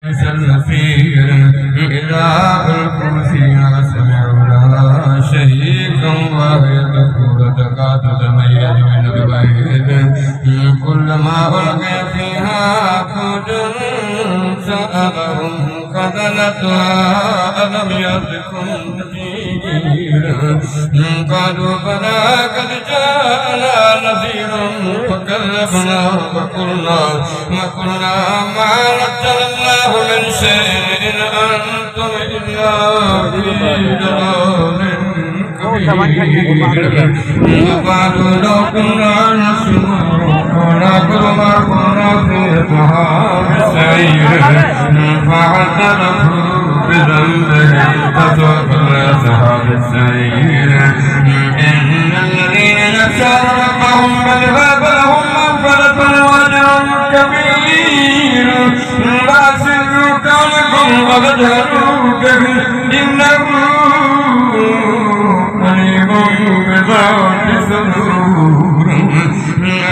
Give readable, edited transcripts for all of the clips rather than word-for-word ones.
النفير إذا ألقوا فيها سمعوا لها شهيقا وهي تفور تكاد تميز من الغيظ كلما ألقي فيها فوج سألهم خزنتها ألم يأتكم نذير قالوا بلى قد جاءنا نذير فكذبنا وقلنا ما نزل الله من شيء أنتم إلا في ضلال كبير وقالوا لو كنا نسمع ونعقل ما كنا في أصحاب السعير فاعترفوا بذنبهم فسوقوا لأصحاب السعير إن الذين شرقهم بالباب لهم مغفرة وأجر كبير لا سرك لكم وجهروا به إنه عليم بذات الصدور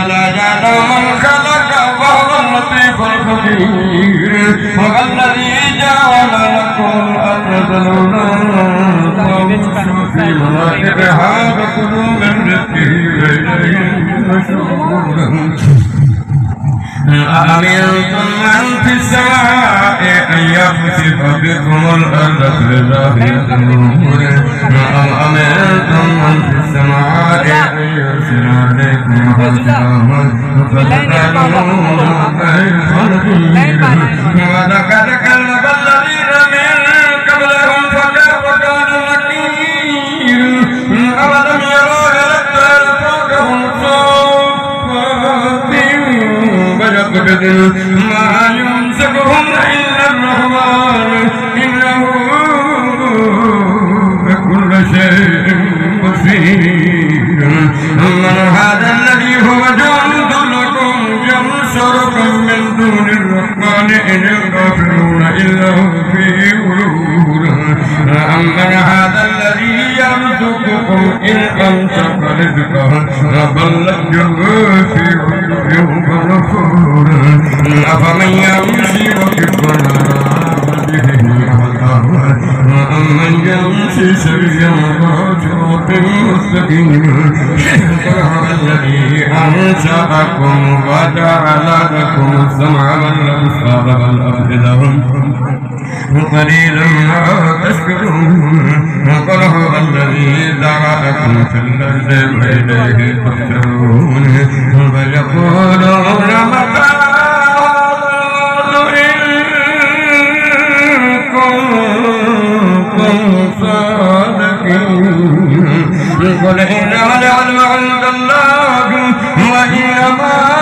ألا يعلم من خلق وهو اللطيف الخبير والذي جعل لكم الأرض ذلولا فامشوا في مناكبها وكلوا من رزقه وإليه النشور أأمنتم من في السماء أن يخسف بكم الأرض فإذا هي تمور أم أمنتم من في السماء أن يرسل عليكم حسبا فتعلمون كيف نذير ولقد كذب الذين من قبلهم فكيف كان نكير أولم يروا إلى الطير فوقهم ما يمسكهم إلا الرحمن إنه بكل شيء بصير من هذا الذي هو جند لكم ينصركم من دون الرحمن إن الغافلون إلا في غرور أمن هذا الذي يرزقكم إن أمسك رزقه بل لجوا في عيوب غفور أفمن يمشي وكفا وأمن يمشي سويا صراط مستقيم الذي أنشأكم وجعل لكم السمع والأبصار والأفئدة قليلا ما تشكرون قل هو الذي ذرأكم في الأرض وإليه تحشرون فيقولون متى إن كنتم صادقين قل إنما العلم عند الله وإنما